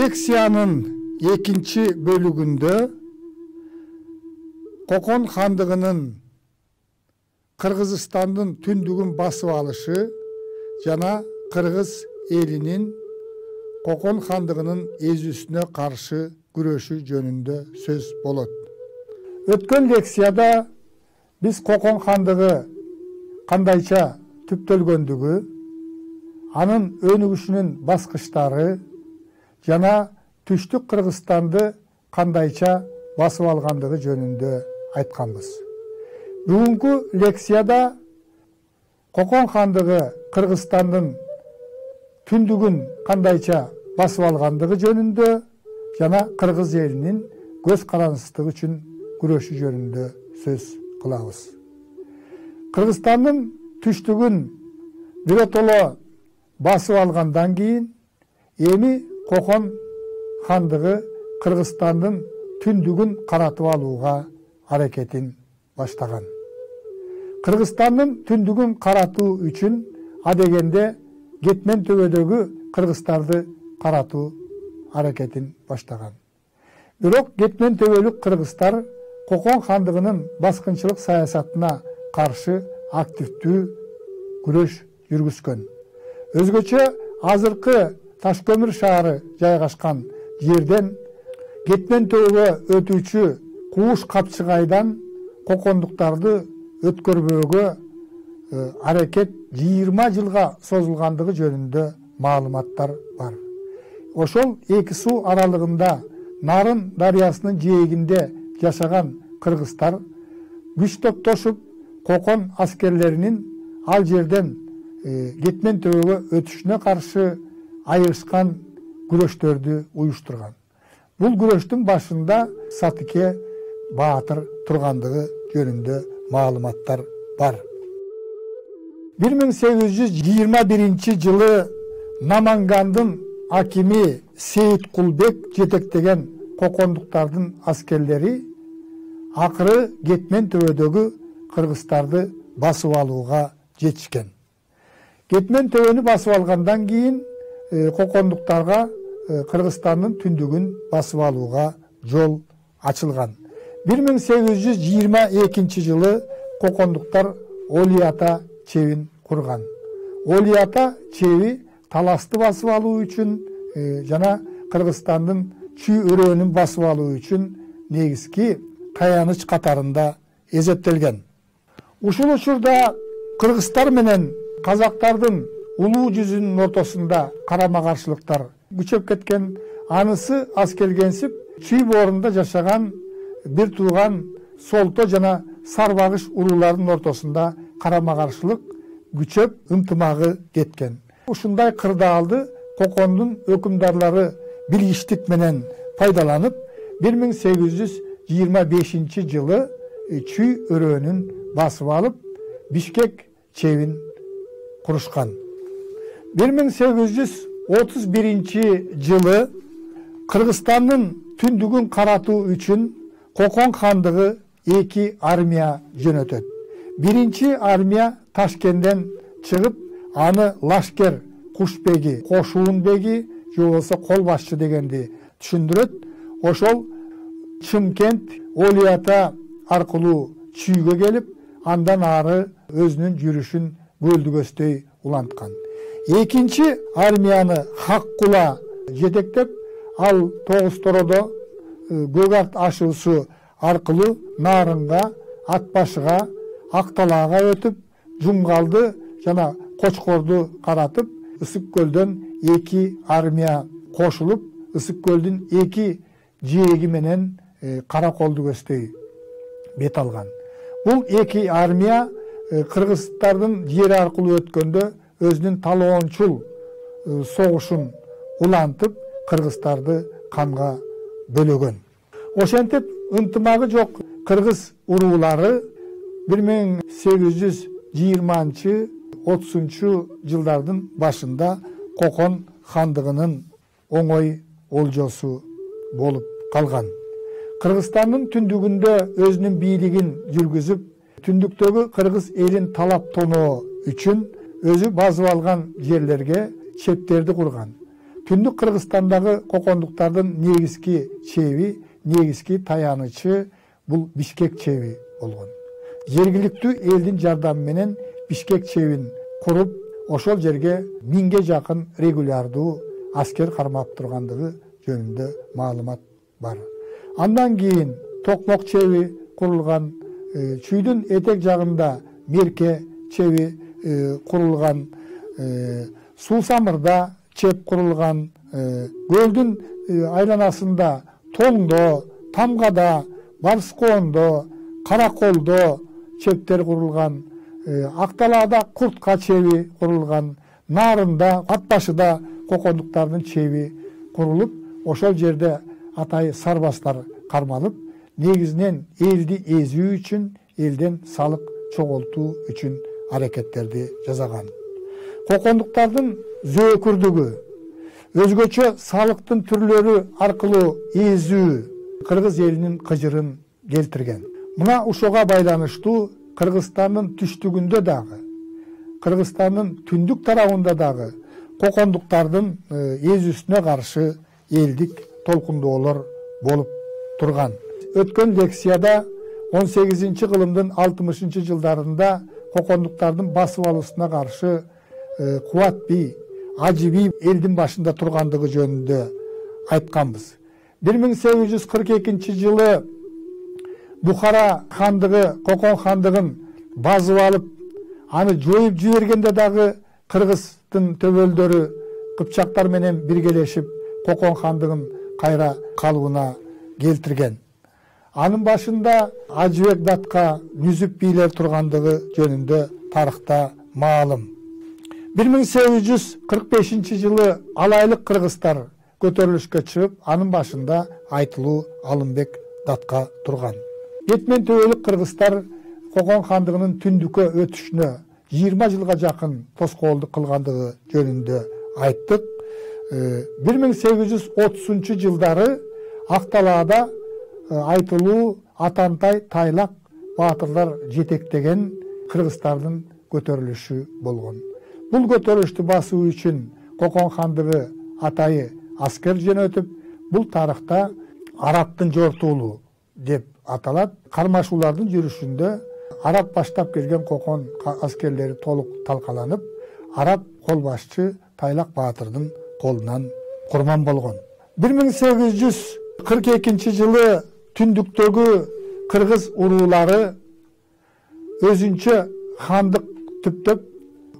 лекциянын экинчи бөлүгүндө Кокон хандыгынын Кыргызстандын түндүгүн басып алышы жана кыргыз элинин Кокон хандыгынын эзүүсүнө каршы күрөшү жөнүндө сөз болот. Өткөн лекцияда биз Кокон хандыгы кандайча түптөлгөндүгү, анын өнүгүшүнүн баскычтары жана түштүк Кыргызстанды кандайча басып алгандыгы жөнүндө айтканбыз. Бүгүнкү лекцияда Кокон хандыгы Кыргызстандын түндүгүн кандайча басып алгандыгы жөнүндө жана кыргыз элинин көз карансыздыгы үчүн күрөшү жөнүндө сөз кылабыз. Кыргызстандын түштүгүн биротоло басып алгандан кийин эми Кокон хандыгы Кыргызстандын түндүгүн каратып алууга аракетин баштаган. Кыргызстандын түндүгүн каратуу үчүн адегенде Кетмен төбөдөгү кыргыздарды каратуу аракетин баштаган. Бирок Кетмен төбөлүк кыргыздар Кокон хандыгынын баскынчылык саясатына каршы активдүү күрөш жүргүзгөн. Өзгөчө азыркы Ташкөмүр шаары жайгашкан жерден Кетмен төбөгө өтүүчү Кууш Капчыгайдан кокондуктарды өткөрбөөгө аракет 20 жылга созулгандыгы жөнүндө маалыматтар бар. Ошол эки суу аралыгында Нарын дарыясынын жээгинде жашаган кыргыздар күч топтошуп Кокон аскерлеринин ал жерден Кетмен төбөгө өтүшүнө каршы айырышкан күрөштөрдү уюштурган. Бул күрөштүн башында Сатыке Баатыр тургандыгы жөнүндө маалыматтар бар. 1821 жылы Намангандын акими Сейит Кулбек жетектеген кокондуктардын аскерлери акыры Кетмен төбөдөгү кыргыздарды басып алууга жетишкен. Кетмен төбөнү басып алгандан кийин кокондуктарга Кыргызстандын түндүгүн басып алууга жол ачылган. 1822 жылы кокондуктар Олиата чебин курган. Олиата чеби таласты басып алуу үчүн жана Кыргызстандын Чүй өрөөнүн басып алуу үчүн негизги таяныч катарында эсептелген. Ушул учурда кыргыздар менен казактардын улуу жүзүнүн ортосунда карама-каршылыктар күчөп кеткен. Анысы аз келгенсип Чүй боорунда жашаган бир тууган Солто жана Сарбагыш урууларынын ортосунда карама-каршылык күчөп ынтымагы кеткен. Ушундай кырдаалды Кокондун өкүмдарлары билгичтик менен пайдаланып 1825 жылы Чүй өрөөнүн басып алып Бишкек чебин курушкан. 1831 жылы Кыргызстандын түндүгүн каратуу үчүн Кокон хандыгы эки армия жөнөтөт. Биринчи армия Ташкенден чыгып, аны Лашкер Кушбеги, Кошуун беги, же болбосо кол башчы дегенди түшүндүрөт. Ошол Чымкент, Олиата аркылуу Чүйгө келип, андан ары өзүнүн жүрүшүн бөлдүгөсдөй уланткан. Экинчи армияны Хаккула жетектеп, ал Тогуз-Тоrodо Көк Арт ашуусу аркылуу Нарынга, Атбашыга, Акталаага өтүп, Жумгалды жана Кочкорду каратып, Ысык көлдөн эки армия кошулуп, Ысык көлдүн эки жээги менен Караколду көздөй бет алган. Бул эки армия кыргыздардын жери аркылуу өткөндө өзүнүн талоончул согушун улантып, кыргыздарды канга бөлөгөн. Ошентип ынтымагы жок кыргыз уруулары 1820-30 жылдардын башында Кокон хандыгынын оңой олжосу болуп калган. Кыргызстандын түндүгүндө өзүнүн бийлигин жүргүзүп, түндүктөгү кыргыз элин талап тоноо үчүн өзү басып алган жерлерге чептерди курган. Түндүк Кыргызстандагы кокондуктардын негизги чеби, негизги таянычы бул Бишкек чеби болгон. Жергиликтүү элдин жардамы менен Бишкек чебин куруп, ошол жерге 1000ге жакын регулярдуу аскер кармап тургандыгы жөнүндө маалымат бар. Андан кийин Токмок чеби курулган, Чүйдүн этек жагында Мерке чеби курулган, Суусамырда чеп курулган, көлдүн айланасында Тоңдо, Тамгада, Барскоондо, Караколдо чептер курулган, Акталаада Куртка чеби курулган, Нарында, Атбашыда кокондуктардын чеби курулуп, ошол жерде атайы сарбаздар кармалып, негизинен элди эзүү үчүн, элден салык чогултуу үчүн аракеттерди жасаган. Кокондуктардын зөөкүрдүгү, өзгөчө салыктын түрлөрү аркылуу эзүү кыргыз элинин кыжырын келтирген. Мына ушуга байланыштуу Кыргызстандын түштүгүндө дагы, Кыргызстандын түндүк тарабында дагы кокондуктардын эзүүсүнө каршы элдик толкундоолор болуп турган. Өткөн лекцияда 18-кылымдын 60-жылдарында кокондуктардын басып алуусуна каршы Кубат би, Ажы би элдин башында тургандыгы жөнүндө айтканбыз. 1842 жылы Бухара хандыгы Кокон хандыгын басып алып, аны жоюп жибергенде дагы Кыргыздын төбөлдөрү кыпчактар менен биргелешип Кокон хандыгын кайра калыбына келтирген. Анын башында Ажыбек Датка Нүзүп бийлер тургандыгы жөнүндө тарыхта маалым. 1845 жылы алайлык кыргыздар көтөрүлүшкө чыгып, анын башында Айтылуу Алымбек Датка турган. Бетмен төбөлүк кыргыздар Кокон хандыгынын түндүккө өтүшүнө 20 жылга жакын тоскоолдук кылгандыгы жөнүндө айттык. 1830 жылдары Акталаада Айтылуу, Атантай, Тайлак баатырлар жетектеген кыргыздардын көтөрүлүшү болгон. Бул көтөрүлүштү басуу үчүн Кокон хандыгы атайы аскер жөнөтүп, бул тарыхта Арабтын жортуулу деп аталат. Кармашуулардын жүрүшүндө Араб баштап келген Кокон аскерлери толук талкаланып, Араб кол башчы Тайлак баатырдын колунан курман болгон. 1842 жылы түндүктөгү кыргыз уруулары өзүнчө хандык түптөп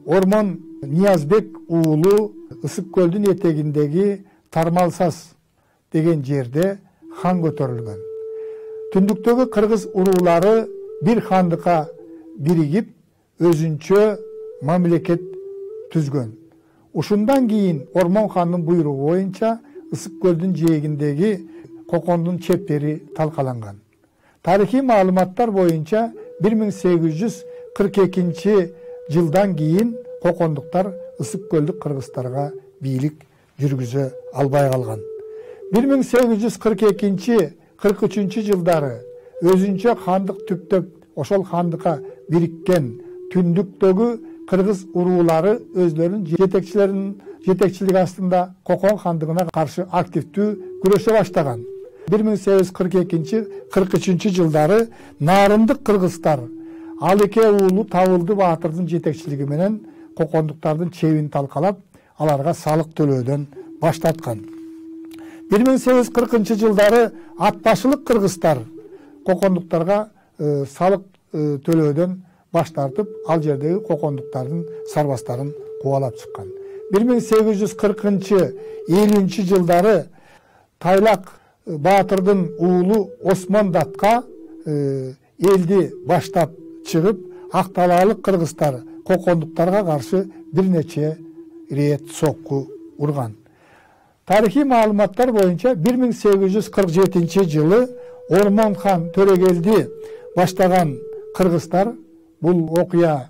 Ормон Ниязбек уулу Ысык көлдүн этегиндеги Тармалсас деген жерде хан көтөрүлгөн. Түндүктөгү кыргыз уруулары бир хандыкка биригип, өзүнчө мамлекет түзгөн. Ушундан кийин Ормон хандын буйругу боюнча Ысык көлдүн жээгиндеги Кокондун чептери талкаланган. Тарыхый маалыматтар боюнча 1842 жылдан кийин кокондуктар Ысык көлдүк кыргыздарга бийлик жүргүзө албай калган. 1842-43 жылдары өзүнчө хандык түптөп, ошол хандыкка бириккен түндүктөгү кыргыз уруулары өздөрүнүн жетекчилиги астында Кокон хандыгына каршы активдүү күрөшө баштаган. 1842-43 жылдары Нарындык кыргыздар Алыке уулу Табылды баатырдын жетекчилиги менен кокондуктардын чебин талкалап, аларга салык төлөөдөн баштаткан. 1840 жылдары Атбашылык кыргыздар кокондуктарга салык төлөөдөн баш тартып, ал жердеги кокондуктардын сарбаздарын кубалап чыккан. 1840-50 жылдары Тайлак баатырдын уулу Осмон Датка элди баштап чыгып, Акталаалык кыргыздар кокондуктарга каршы бир нече рет сокку урган. Тарыхый маалыматтар боюнча 1847 жылы Ормон хан Төрөгелди баштаган кыргыздар бул окуя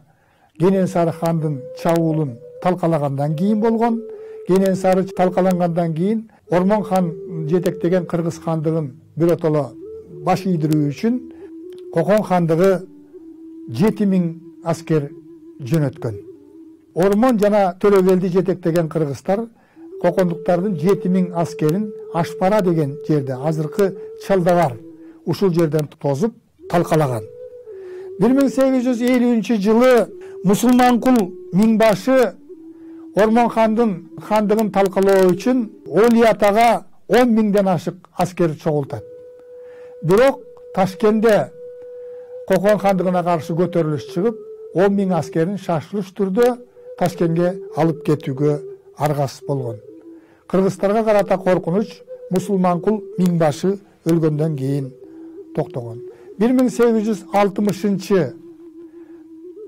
Кененсары хандын чабуулун талкалагандан кийин болгон. Кененсары талкалангандан кийин Ормон хан жетектеген кыргыз хандыгын биротоло баш ийдирүү үчүн Кокон хандыгы 7000 аскер жөнөткөн. Ормон жана Төрөгелди жетектеген кыргыздар кокондуктардын 7000 аскерин Ашпара деген жерде, азыркы Чалдабар, ушул жерден тозуп талкалаган. 1850-жылы Мусулманкул миңбашы Ормон хандыгын талкалоо үчүн Оли атага 10 000ден ашык аскер чогултат. Бирок Ташкентте Кокон хандыгына каршы көтөрүлүш чыгып, 10 000 аскерин шашылыш түрдө Ташкентке алып кетүүгө аргасыз болгон. Кыргыздарга карата коркунуч Мусулманкул миңбашы өлгөндөн кийин токтогон. 1860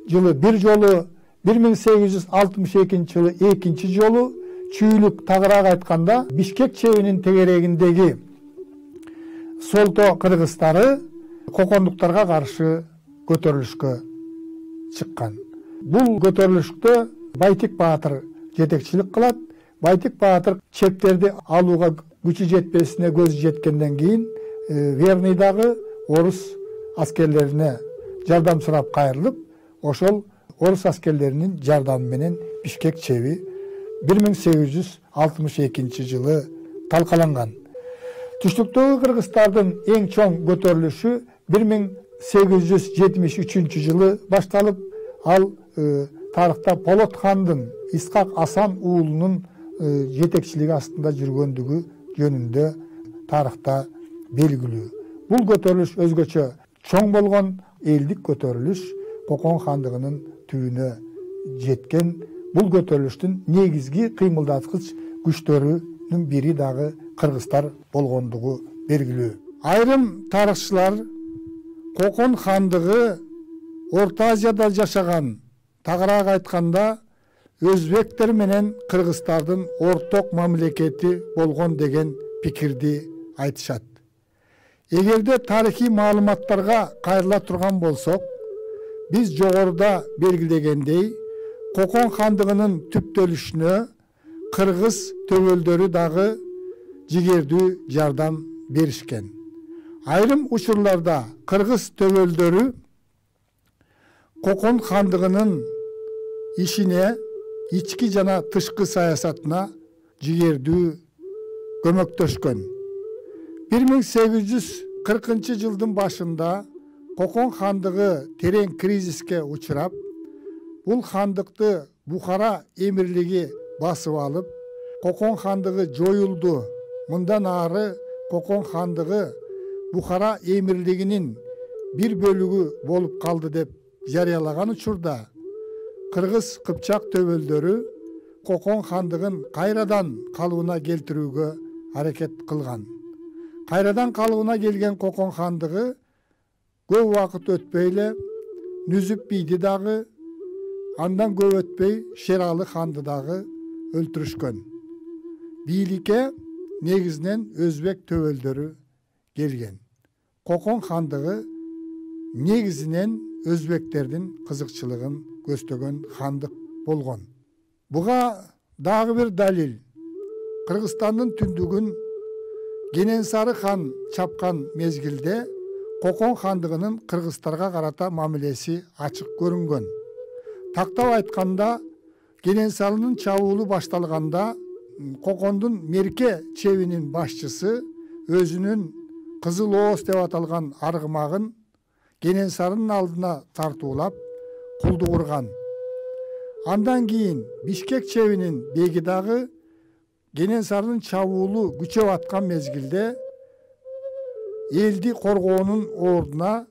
жылы бир жолу, 1862 жылы экинчи жолу чүйлүк, тагыраак айтканда Бишкек чебинин тегерегиндеги Солто кыргыздары кокондуктарга каршы көтөрүлүшкө чыккан. Бул көтөрүлүштө Байтик Баатыр жетекчилик кылат. Байтик Баатыр чептерди алууга күчү жетпесине көзү жеткенден кийин Верныйдагы орус аскерлерине жардам сурап кайрылып, ошол орус аскерлеринин жардамы менен Бишкек чеби 1862 жылы талкаланган. Түштүктөгү кыргыздардын эң чоң көтөрүлүшү 1873 жылы башталып, ал тарыхта Полот хандын Исхак Асан уулунун жетекчилиги астында жүргөндүгү жөнүндө тарыхта белгилүү. Бул көтөрүлүш өзгөчө чоң болгон элдик көтөрүлүш, Кокон хандыгынын түбүнө жеткен. Бул көтөрүлүштүн негизги кыймылдаткыч күчтөрүнүн бири дагы кыргыздар болгондугу белгилүү. Айрым тарыхчылар Кокон хандыгы Орто Азияда жашаган, тагыраак айтканда өзбектер менен кыргыздардын орток мамлекети болгон деген пикирди айтышат. Эгерде тарыхый маалыматтарга кайрыла турган болсок, биз жогоруда белгилегендей, Кокон хандыгынын түптөлүшүнө кыргыз төгөлдөрү дагы жигердүү жардам беришкен. Айрым учурларда кыргыз төгөлдөрү Кокон хандыгынын ишине, ички жана тышкы саясатына жигердүү көмөктөшкөн. 1840 жылдын башында Кокон хандыгы терең кризиске учурап, бул хандыкты Бухара эмирлиги басып алып, Кокон хандыгы жоюлду. Мындан ары Кокон хандыгы Бухара эмирлигинин бир бөлүгү болуп калды деп жарыялаган учурда, кыргыз кыпчак төбөлдөрү Кокон хандыгын кайрадан калыбына келтирүүгө аракет кылган. Кайрадан калыбына келген Кокон хандыгы көп убакыт өтпөй эле Нүзүп бийди дагы, андан көп өтпөй Шералы ханды дагы өлтүрүшкөн. Бийликке негизинен өзбек төбөлдөрү келген. Кокон хандыгы негизинен өзбектердин кызыкчылыгын көстөгөн хандык болгон. Буга дагы бир далил. Кыргызстандын түндүгүн Кененсары хан чапкан мезгилде Кокон хандыгынын кыргыздарга карата мамилеси ачык көрүнгөн. Тактап айтканда, Кененсарынын чабуулу башталганда Кокондун Мерке чебинин башчысы өзүнүн Кызыл Ооз деп аталган аргымагын Кененсарынын алдына тартуулап кулду курган. Андан кийин Бишкек чебинин беги дагы Кененсарынын чабуулу күчөп аткан мезгилде элди коргоонун ордуна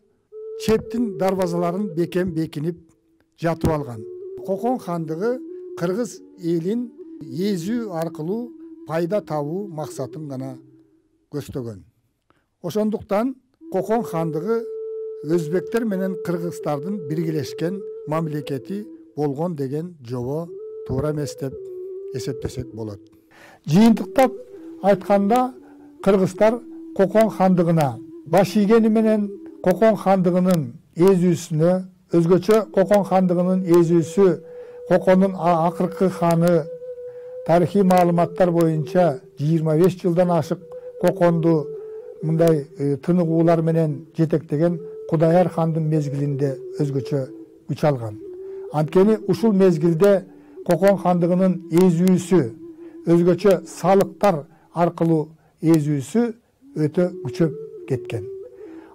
чептин дарбазаларын бекем бекинип жатып алган. Кокон хандыгы кыргыз элин эзүү аркылуу пайда табуу максатын гана көстөгөн. Ошондуктан Кокон хандыгы өзбектер менен кыргыздардын биргелешкен мамлекети болгон деген жобо туура эмес деп эсептесек болот. Жыйынтыктап айтканда, кыргыздар Кокон хандыгына баш ийгени менен Кокон хандыгынын эзүүсүнө, өзгөчө Кокон хандыгынын эзүүсү Кокондун акыркы ханы тарыхый маалыматтар боюнча 25 жылдан ашык Коконду мындай тыныгуулар менен жетектеген Кудаяр хандын мезгилинде өзгөчө күч алган. Анткени ушул мезгилде Кокон хандыгынын эзүүсү өзгөчө салыктар аркылуу эзүүсү өтө күчөп кеткен.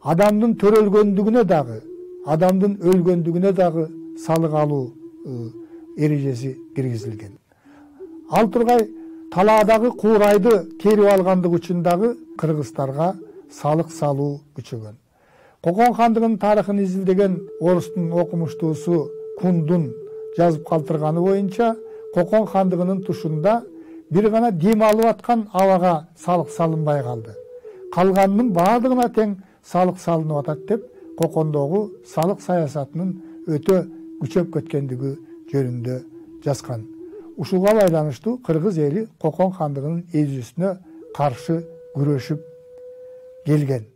Адамдын төрөлгөндүгүнө дагы, адамдын өлгөндүгүнө дагы салык алуу эрежеси киргизилген. Ал тургай талаадагы куурайды терип алгандык үчүн дагы кыргыздарга салык салуу күчөгөн. Кокон хандыгынын тарыхын изилдеген орустун окумуштуусу Кундун жазып калтырганы боюнча, Кокон хандыгынын тушунда бир гана дем алып аткан абага салык салынбай калды. Калганынын баардыгына тең салык салынып атат деп Кокондогу салык саясатынын өтө күчөп кеткендиги жөнүндө жазган. Ушуга байланыштуу кыргыз эли Кокон хандыгынын эзүүсүнө каршы күрөшүп келген.